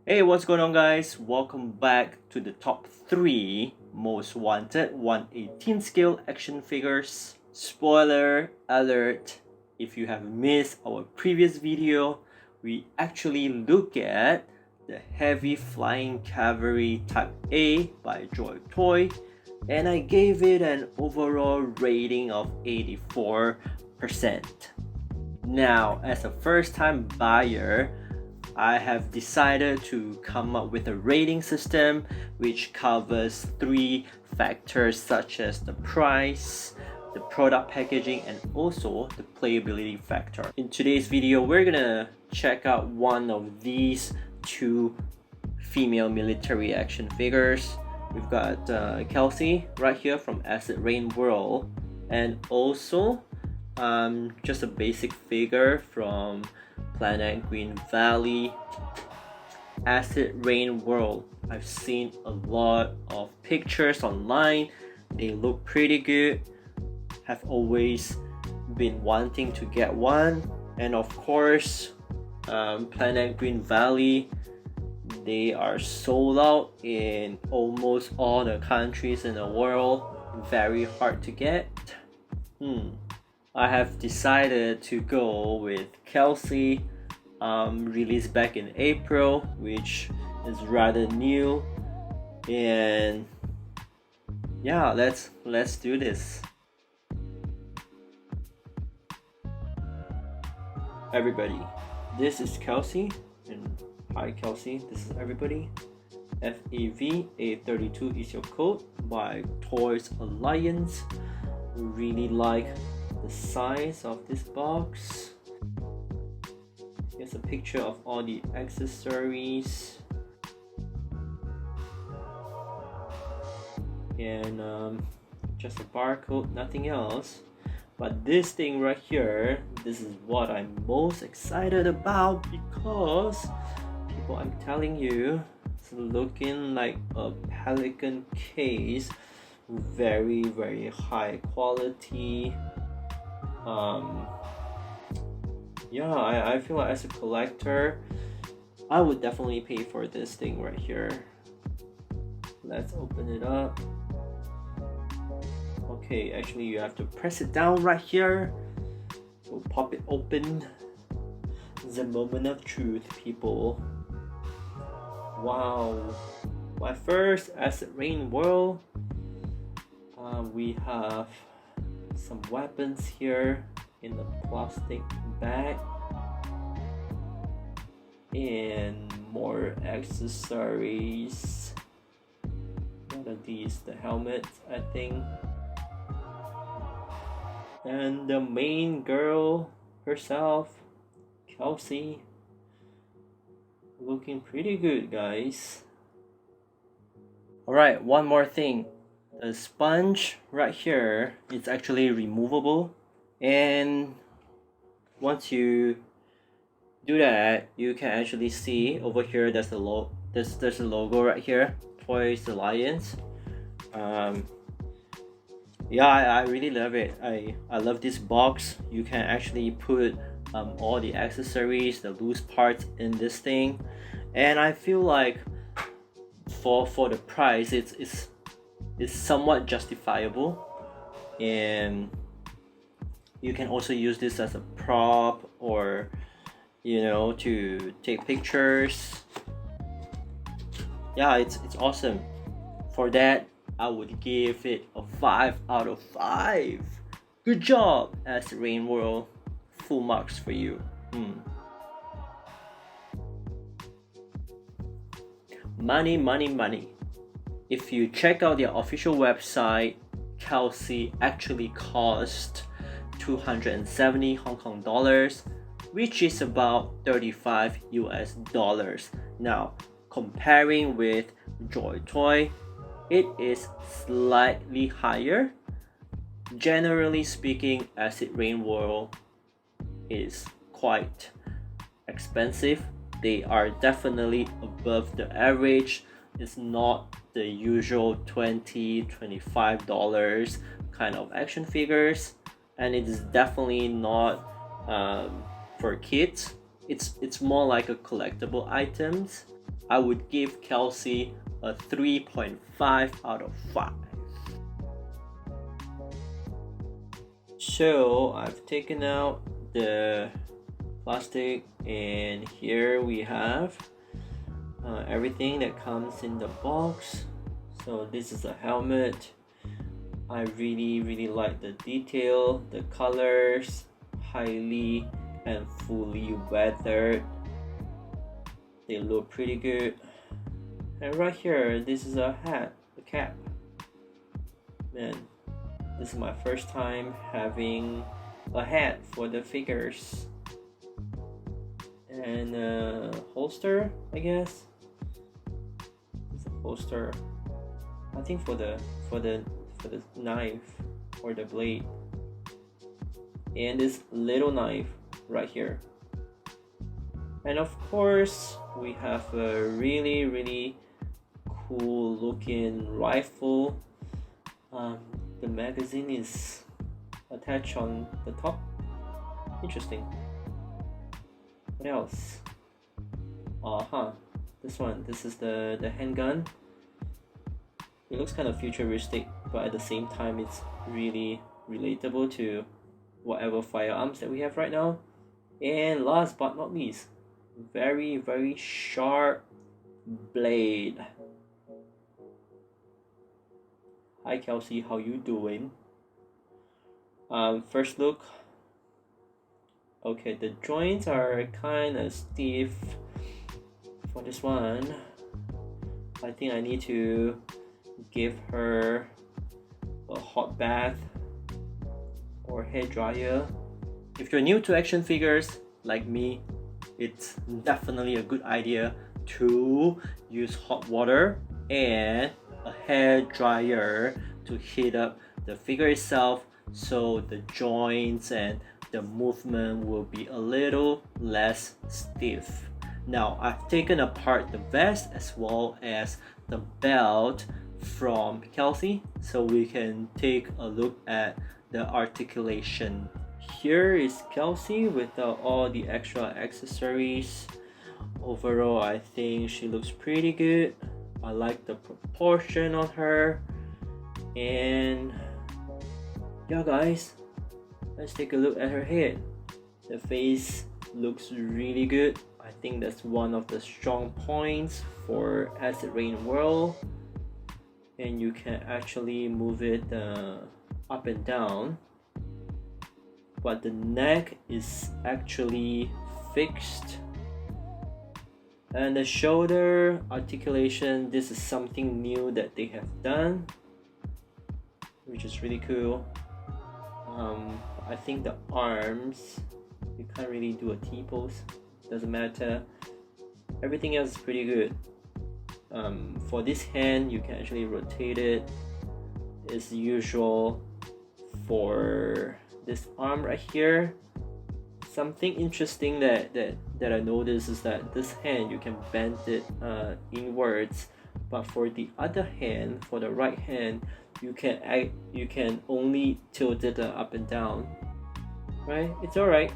Hey, what's going on, guys? Welcome back to the top 3 most wanted 1/18 scale action figures. Spoiler alert, if you have missed our previous video, we actually look at the Heavy Flying Cavalry Type A by JOYTOY, and I gave it an overall rating of 84%. Now, as a first-time buyer, I have decided to come up with a rating system which covers 3 factors such as the price, the product packaging, and also the playability factor. In today's video, we're gonna check out one of these 2 female military action figures. We've got Kelsey right here from ACIDRAINWORLD, and also just a basic figure from Planet Green Valley. ACIDRAINWORLD, I've seen a lot of pictures online. They look pretty good. Have always been wanting to get one, and of course Planet Green Valley, they are sold out in almost all the countries in the world. Very hard to get. I have decided to go with Kelsey, released back in April, which is rather new. And yeah, let's do this. Everybody, this is Kelsey, and hi Kelsey, this is everybody. FAVA32 is your code by Toys Alliance. Really like the size of this box. Here's a picture of all the accessories, and just a barcode, nothing else. But this thing right here, this is what I'm most excited about, because people, I'm telling you, it's looking like a pelican case. Very high quality. Yeah, I feel like as a collector, I would definitely pay for this thing right here. Let's open it up. Okay, actually you have to press it down right here. We'll pop it open. The moment of truth, people. Wow, my first ACIDRAINWORLD. We have some weapons here in the plastic bag, and more accessories. What are these? The helmets, I think. And the main girl herself, Kelsey, looking pretty good, guys. Alright, one more thing. The sponge right here is actually removable, and once you do that, you can actually see over here there's the there's a logo right here, Toys Alliance. Yeah, I really love it. I love this box. You can actually put all the accessories, the loose parts in this thing, and I feel like for the price, it's somewhat justifiable. And you can also use this as a prop, or to take pictures. Yeah, it's awesome. For that, I would give it a 5 out of 5. Good job, ACIDRAINWORLD. Full marks for you. Money. If you check out their official website, Kelsey actually cost 270 Hong Kong dollars, which is about 35 US dollars. Now, comparing with JOYTOY, it is slightly higher. Generally speaking, ACIDRAINWORLD is quite expensive. They are definitely above the average. It's not the usual $20-25 kind of action figures, and it is definitely not for kids. It's more like a collectible items. I would give Kelsey a 3.5 out of 5. So I've taken out the plastic, and here we have everything that comes in the box. So this is a helmet. I really like the detail, the colors, highly and fully weathered. They look pretty good. And right here, this is a hat, a cap. Man, this is my first time having a hat for the figures. And a holster, I guess. It's a holster, I think for the knife or the blade. And this little knife right here. And of course, we have a really cool looking rifle. The magazine is attached on the top. Interesting. What else? This is the handgun. It looks kind of futuristic, but at the same time it's really relatable to whatever firearms that we have right now. And last but not least, very sharp blade. Hi Kelsey, how you doing? First look. Okay, the joints are kind of stiff for this one. I think I need to give her a hot bath or hair dryer. If you're new to action figures like me, it's definitely a good idea to use hot water and a hair dryer to heat up the figure itself, so the joints and the movement will be a little less stiff. Now I've taken apart the vest as well as the belt from Kelsey, so we can take a look at the articulation. Here is Kelsey without all the extra accessories. Overall, I think she looks pretty good. I like the proportion on her. And yeah guys, let's take a look at her head. The face looks really good. I think that's one of the strong points for ACIDRAINWORLD. And you can actually move it up and down. But the neck is actually fixed. And the shoulder articulation, this is something new that they have done, which is really cool. I think the arms, you can't really do a T-pose, doesn't matter. Everything else is pretty good. For this hand, you can actually rotate it as usual. For this arm right here, something interesting that I noticed is that this hand you can bend it inwards, but for the other hand, for the right hand, you can only tilt it up and down. Right? It's alright.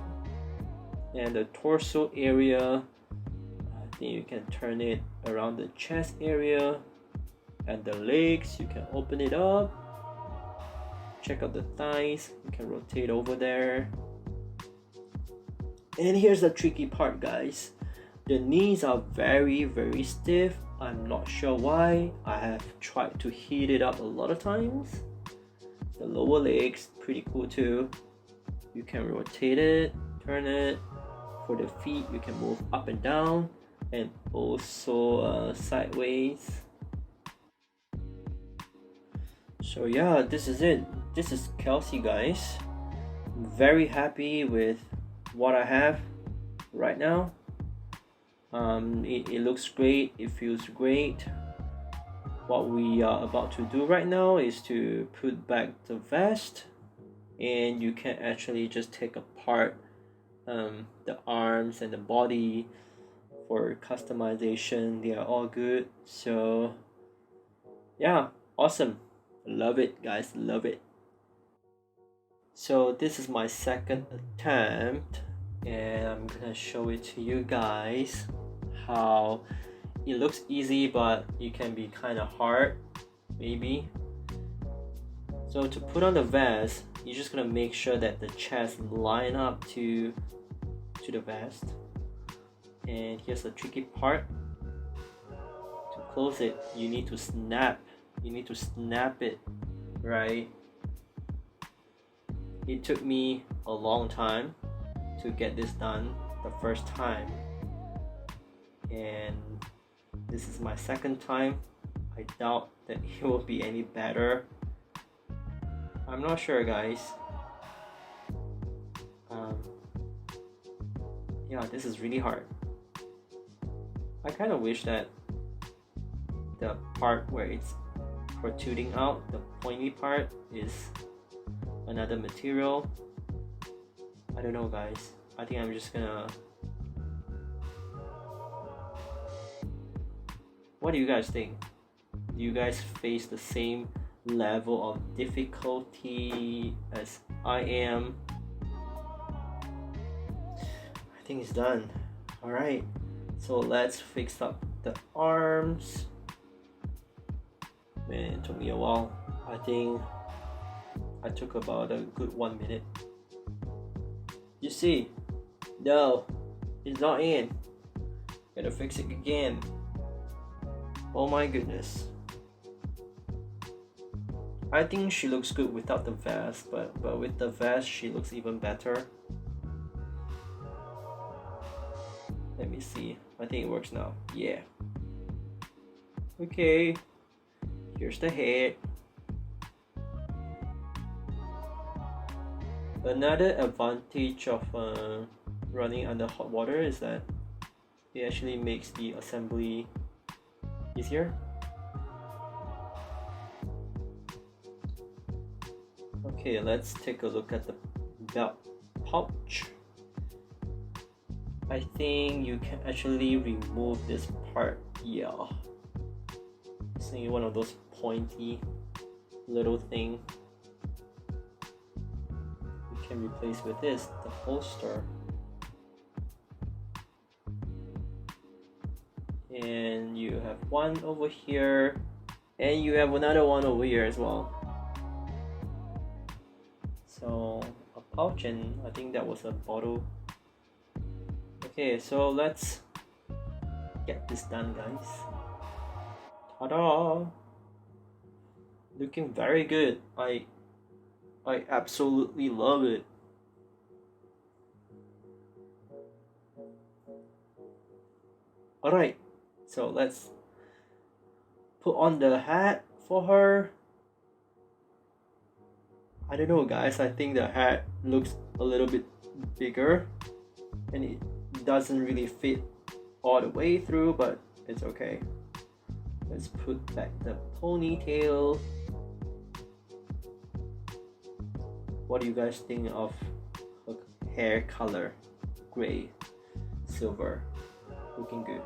And the torso area, I think you can turn it around the chest area, and the legs you can open it up. Check out the thighs, you can rotate over there. And here's the tricky part, guys. The knees are very stiff. I'm not sure why. I have tried to heat it up a lot of times. The lower legs, pretty cool too. You can rotate it, turn it. For the feet, you can move up and down, and also sideways. So yeah, this is it. This is Kelsey, guys. I'm very happy with what I have right now. It looks great, it feels great. What we are about to do right now is to put back the vest, and you can actually just take apart the arms and the body for customization. They are all good. So yeah, awesome. Love it, guys, love it. So this is my second attempt, and I'm gonna show it to you guys how it looks easy, but it can be kind of hard, maybe. So to put on the vest, you're just gonna make sure that the chest line up to the vest. And here's the tricky part. To close it, you need to snap. You need to snap it, right? It took me a long time to get this done the first time, and this is my second time. I doubt that it will be any better. I'm not sure, guys. Yeah, this is really hard. I kind of wish that the part where it's protruding out, the pointy part, is another material. I don't know, guys. I think I'm just gonna... What do you guys think? Do you guys face the same level of difficulty as I am? I think it's done. Alright, so let's fix up the arms. Man, it took me a while. I think I took about a good 1 minute. You see? No, it's not in. Gotta fix it again. Oh my goodness. I think she looks good without the vest, but with the vest she looks even better. Let me see. I think it works now. Yeah. Okay. Here's the head. Another advantage of running under hot water is that it actually makes the assembly easier. Okay, let's take a look at the belt pouch. I think you can actually remove this part. Yeah, see, one of those pointy little thing we can replace with this, the holster. And you have one over here, and you have another one over here as well. So a pouch, and I think that was a bottle. Okay, so let's get this done, guys. Ta-da! Looking very good. I absolutely love it. Alright, so let's put on the hat for her. I don't know, guys, I think the hat looks a little bit bigger and it doesn't really fit all the way through, but it's okay. Let's put back the ponytail. What do you guys think of her hair color? Gray, silver, looking good.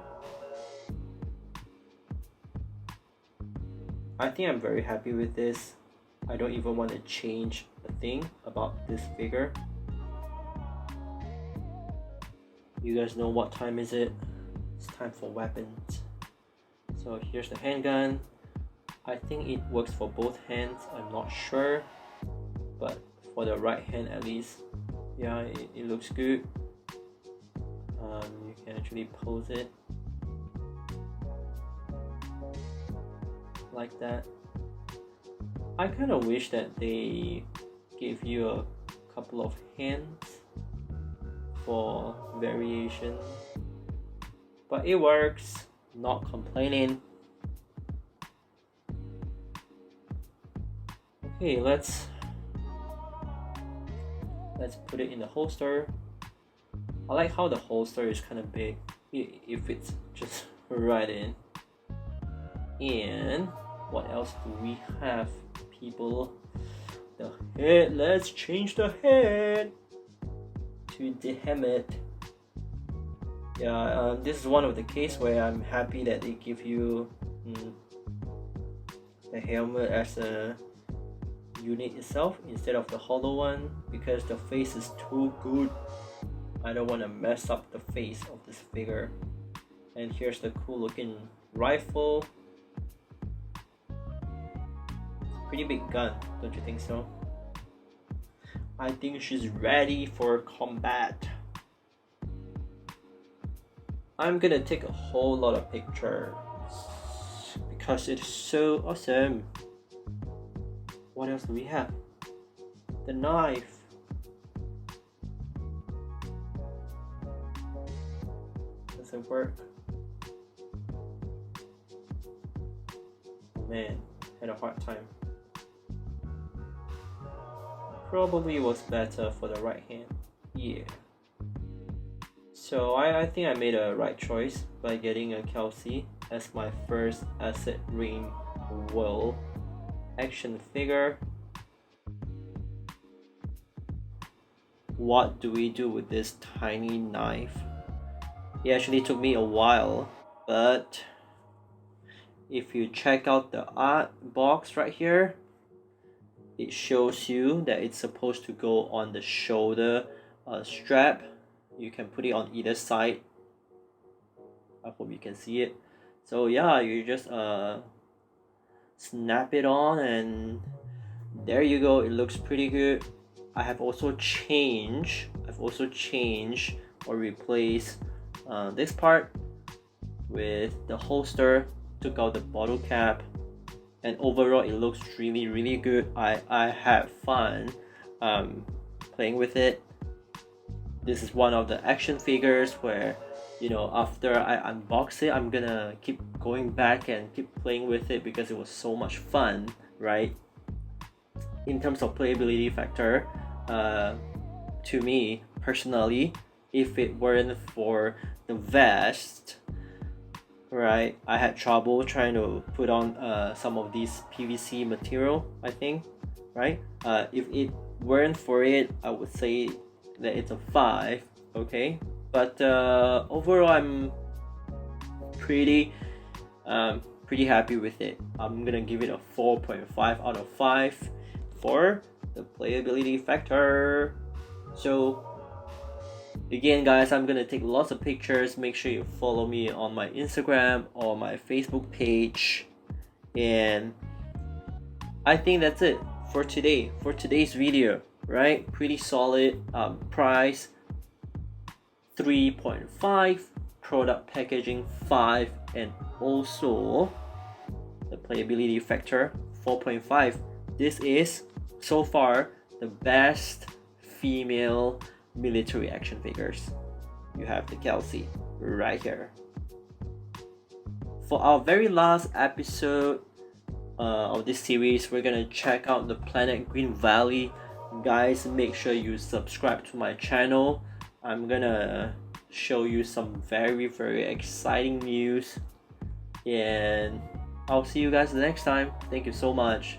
I think I'm very happy with this. I don't even want to change a thing about this figure. You guys know what time is it? It's time for weapons. So here's the handgun. I think it works for both hands. I'm not sure, but for the right hand at least, yeah, it looks good. You can actually pose it like that. I kind of wish that they gave you a couple of hands for variation, but it works. Not complaining. Okay, let's put it in the holster. I like how the holster is kind of big. It fits just right in. And what else do we have, people? The head. Let's change the head to the helmet. Yeah, this is one of the cases where I'm happy that they give you the helmet as a unit itself instead of the hollow one, because the face is too good. I don't want to mess up the face of this figure. And here's the cool looking rifle. Pretty big gun, don't you think so? I think she's ready for combat. I'm gonna take a whole lot of pictures because it's so awesome. What else do we have? The knife. Doesn't work. Man, had a hard time. Probably was better for the right hand. Yeah. So I think I made a right choice by getting a Kelsey as my first ACIDRAINWORLD action figure. What do we do with this tiny knife? It actually took me a while, but if you check out the art box right here, it shows you that it's supposed to go on the shoulder strap. You can put it on either side. I hope you can see it. So yeah, you just snap it on and there you go. It looks pretty good. I've also changed or replaced this part with the holster, took out the bottle cap, and overall it looks really good. I had fun playing with it. This is one of the action figures where, you know, after I unbox it, I'm gonna keep going back and keep playing with it because it was so much fun, right? In terms of playability factor, to me personally, if it weren't for the vest, right, I had trouble trying to put on some of these PVC material, I think, right? If it weren't for it, I would say that it's a 5, okay? But overall, I'm pretty happy with it. I'm gonna give it a 4.5 out of 5 for the playability factor. So again guys, I'm gonna take lots of pictures. Make sure you follow me on my Instagram or my Facebook page. And I think that's it for today, for today's video, right? Pretty solid. Price 3.5, product packaging 5, and also the playability factor 4.5. This is so far the best female military action figures. You have the Kelsey right here. For our very last episode of this series, we're gonna check out the planet Green Valley. Guys, make sure you subscribe to my channel. I'm gonna show you some very exciting news, and I'll see you guys the next time. Thank you so much.